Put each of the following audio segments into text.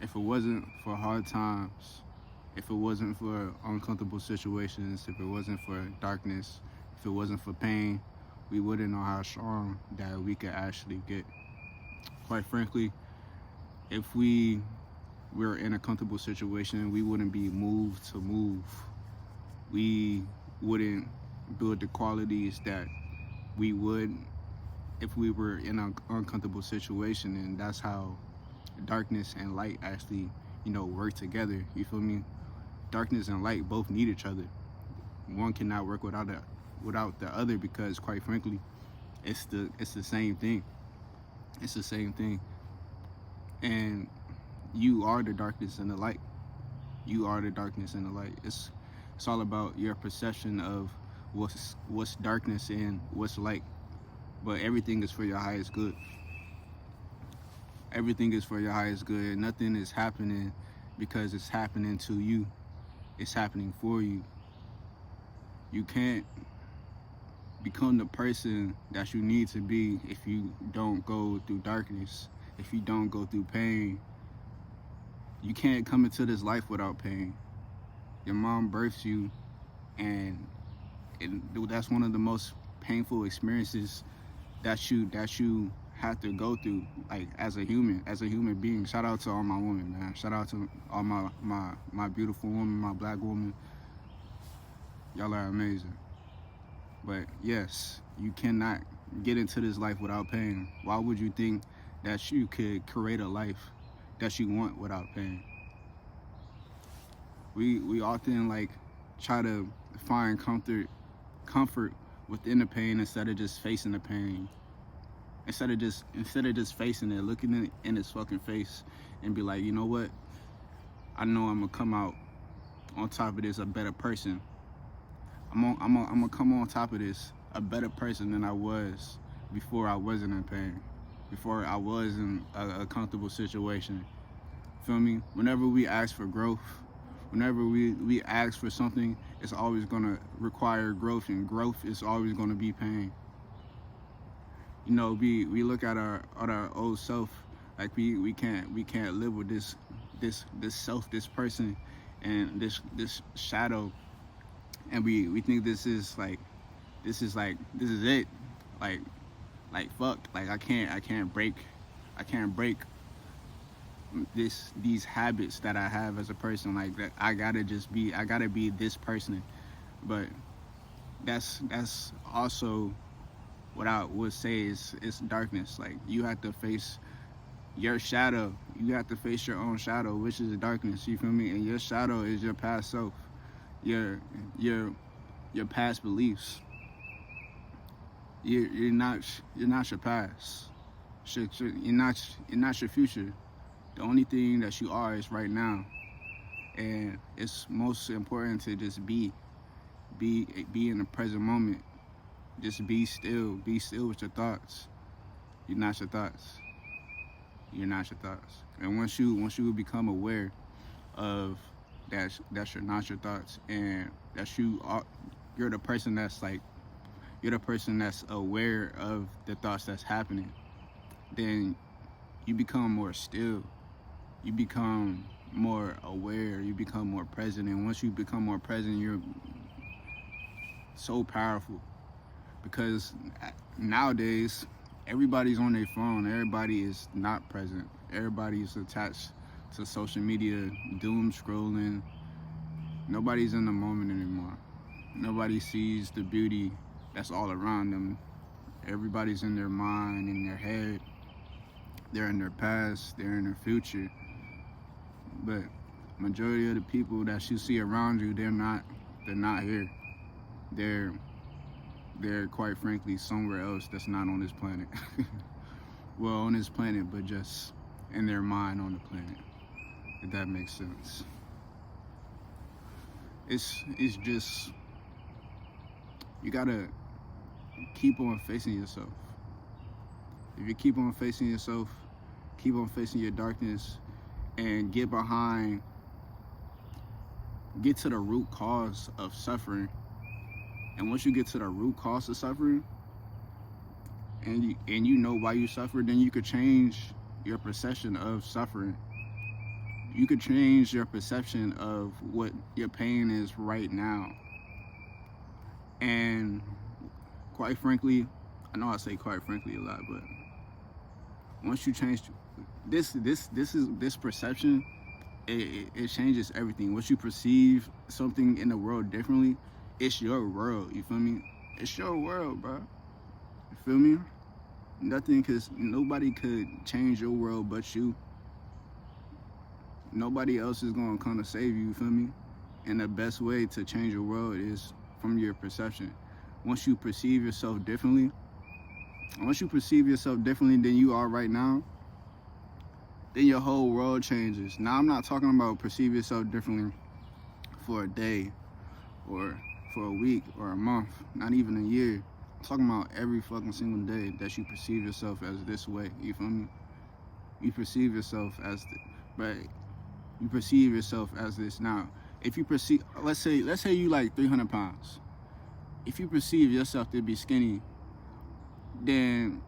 If it wasn't for hard times, if it wasn't for uncomfortable situations, if it wasn't for darkness, if it wasn't for pain, we wouldn't know how strong that we could actually get. Quite frankly, if we were in a comfortable situation, we wouldn't be moved to move. We wouldn't build the qualities that we would if we were in an uncomfortable situation. And that's how darkness and light actually, work together. You feel me? Darkness and light both need each other. One cannot work without the other, because quite frankly, it's the same thing. It's the same thing. And you are the darkness and the light. You are the darkness and the light. It's all about your perception of what's darkness and what's light. But everything is for your highest good. Everything is for your highest good. Nothing is happening because it's happening to you. It's happening for you. You can't become the person that you need to be if you don't go through darkness, if you don't go through pain. You can't come into this life without pain. Your mom births you, and that's one of the most painful experiences that you have to go through, like as a human being. Shout out to all my women, man. Shout out to all my beautiful women, my black women. Y'all are amazing. But yes, you cannot get into this life without pain. Why would you think that you could create a life that you want without pain? We often try to find comfort within the pain instead of just facing the pain. Instead of just facing it, looking it in its fucking face and be like, you know what? I know I'm gonna come out on top of this a better person. I'm gonna come on top of this a better person than I was before I wasn't in pain, before I was in a comfortable situation. Feel me? Whenever we ask for growth, whenever we ask for something, it's always gonna require growth, and growth is always gonna be pain. We look at our old self, like we can't live with this self, this person, and this shadow, and we think this is it, like fuck, like I can't break these habits that I have as a person. Like that, I gotta be this person. But that's also what I would say is darkness. Like, you have to face your shadow. You have to face your own shadow, which is darkness. You feel me? And your shadow is your past self, your past beliefs. You're not your past. You're not your future. The only thing that you are is right now. And it's most important to just be in the present moment. Just be still with your thoughts. You're not your thoughts. You're not your thoughts. And once you become aware of that you're not your thoughts, and that you're the person that's aware of the thoughts that's happening, then you become more still. You become more aware. You become more present. And once you become more present, you're so powerful. Because nowadays, everybody's on their phone. Everybody is not present. Everybody's attached to social media, doom scrolling. Nobody's in the moment anymore. Nobody sees the beauty that's all around them. Everybody's in their mind, in their head. They're in their past. They're in their future. But majority of the people that you see around you, they're not here. They're quite frankly somewhere else that's not on this planet. Well, on this planet, but just in their mind on the planet, if that makes sense. It's just, you gotta keep on facing yourself. If you keep on facing yourself, keep on facing your darkness, and get to the root cause of suffering. And once you get to the root cause of suffering, and you know why you suffer, then you could change your perception of suffering. You could change your perception of what your pain is right now. And quite frankly, I know I say quite frankly a lot, but once you change this perception, it changes everything. Once you perceive something in the world differently, it's your world. You feel me? It's your world, bro. You feel me? Nobody could change your world but you. Nobody else is gonna come to save you. You feel me? And the best way to change your world is from your perception. Once you perceive yourself differently, than you are right now, then your whole world changes. Now, I'm not talking about perceive yourself differently for a day or for a week or a month, not even a year. I'm talking about every fucking single day that you perceive yourself as this way. You feel me? You perceive yourself as, but you perceive yourself as this. Now, if you perceive, let's say you like 300 pounds. If you perceive yourself to be skinny, then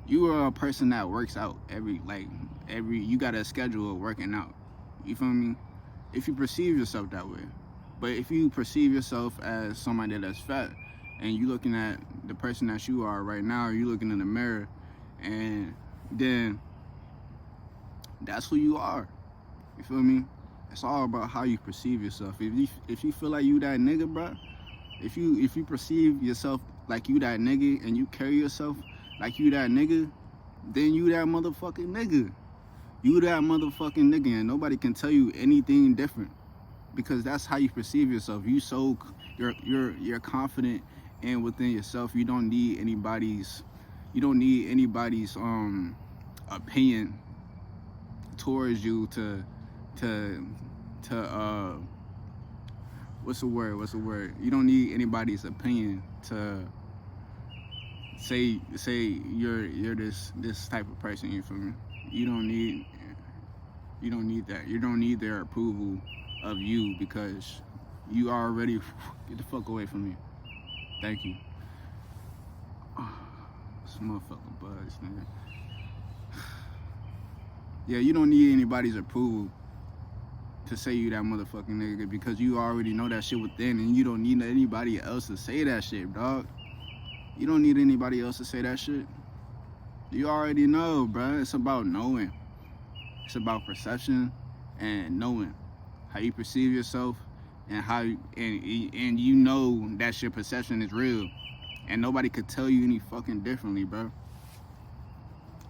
you are a person that works out you got a schedule of working out. You feel me? If you perceive yourself that way. But if you perceive yourself as somebody that's fat, and you looking at the person that you are right now, you looking in the mirror, and then that's who you are. You feel me? It's all about how you perceive yourself. If you feel like you that nigga, bro, if you perceive yourself like you that nigga, and you carry yourself like you that nigga, then you that motherfucking nigga. You that motherfucking nigga, and nobody can tell you anything different, because that's how you perceive yourself. You're confident and within yourself. You don't need anybody's opinion towards you to what's the word? You don't need anybody's opinion to say you're this type of person. You feel me? You don't need that. You don't need their approval of you, because you already get the fuck away from me. Thank you. This motherfucking buzz, nigga. Yeah, you don't need anybody's approval to say you that motherfucking nigga, because you already know that shit within, and you don't need anybody else to say that shit, dog. You don't need anybody else to say that shit. You already know, bruh. It's about knowing. It's about perception and knowing how you perceive yourself, and and you know that your perception is real, and nobody could tell you any fucking differently, bro.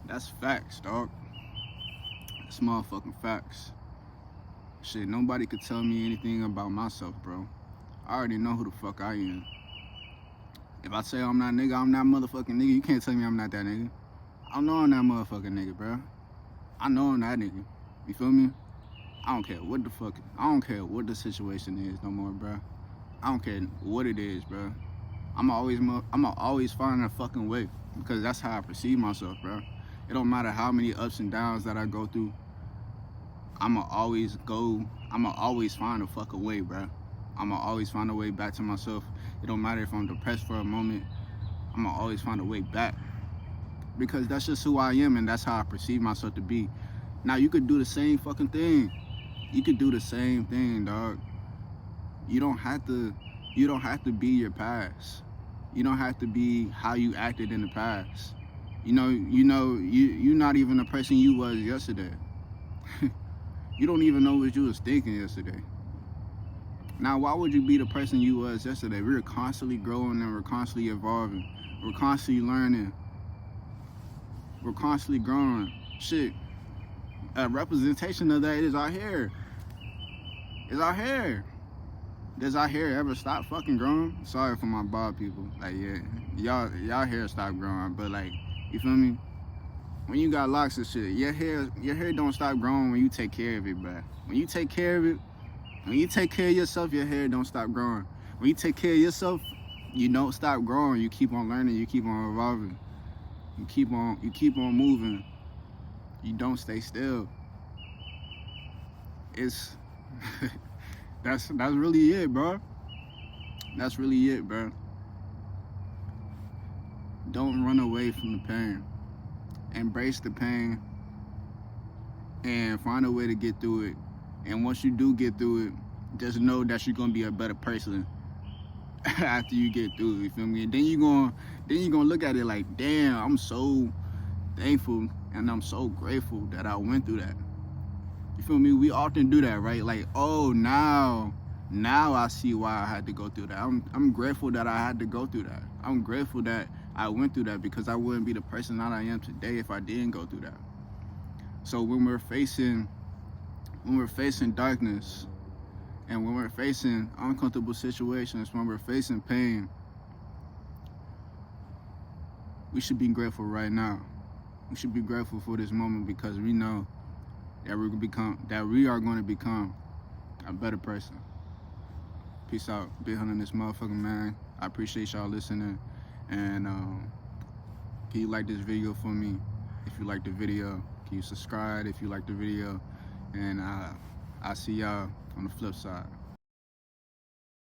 That's facts, dog. That's motherfucking facts. Shit, nobody could tell me anything about myself, bro. I already know who the fuck I am. If I say I'm not nigga, I'm not motherfucking nigga. You can't tell me I'm not that nigga. I know I'm that motherfucking nigga, bro. I know I'm that nigga. You feel me? I don't care what the situation is no more, bro. I don't care what it is, bro. I'ma always find a fucking way, because that's how I perceive myself, bro. It don't matter how many ups and downs that I go through. I'ma always find a fucking way, bro. I'ma always find a way back to myself. It don't matter if I'm depressed for a moment. I'ma always find a way back, because that's just who I am, and that's how I perceive myself to be. Now, you could do the same fucking thing. You could do the same thing, dog. You don't have to be your past. You don't have to be how you acted in the past. You're not even the person you was yesterday. You don't even know what you was thinking yesterday. Now, why would you be the person you was yesterday? We're constantly growing, and we're constantly evolving. We're constantly learning. We're constantly growing. Shit. A representation of that is our hair. Is our hair. Does our hair ever stop fucking growing? Sorry for my bald people. Like, yeah, y'all hair stop growing, but like, you feel me? When you got locks and shit, your hair don't stop growing when you take care of it, bro. When you take care of yourself, your hair don't stop growing. When you take care of yourself, you don't stop growing. You keep on learning. You keep on evolving. You keep on moving. You don't stay still. It's that's really it, bro. That's really it, bro. Don't run away from the pain. Embrace the pain. and find a way to get through it. And once you do get through it, just know that you're gonna be a better person after you get through it. You feel me? And then you're gonna look at it like, damn, I'm so thankful and I'm so grateful that I went through that. You feel me? We often do that, right? Like, oh, now I see why I had to go through that. I'm grateful that I had to go through that. I'm grateful that I went through that, because I wouldn't be the person that I am today if I didn't go through that. So when we're facing darkness, and when we're facing uncomfortable situations, when we're facing pain, we should be grateful right now. We should be grateful for this moment, because we know that we are going to become a better person. Peace out. Big hunting this motherfucking man. I appreciate y'all listening. And can you like this video for me? If you like the video, can you subscribe if you like the video? And I'll see y'all on the flip side.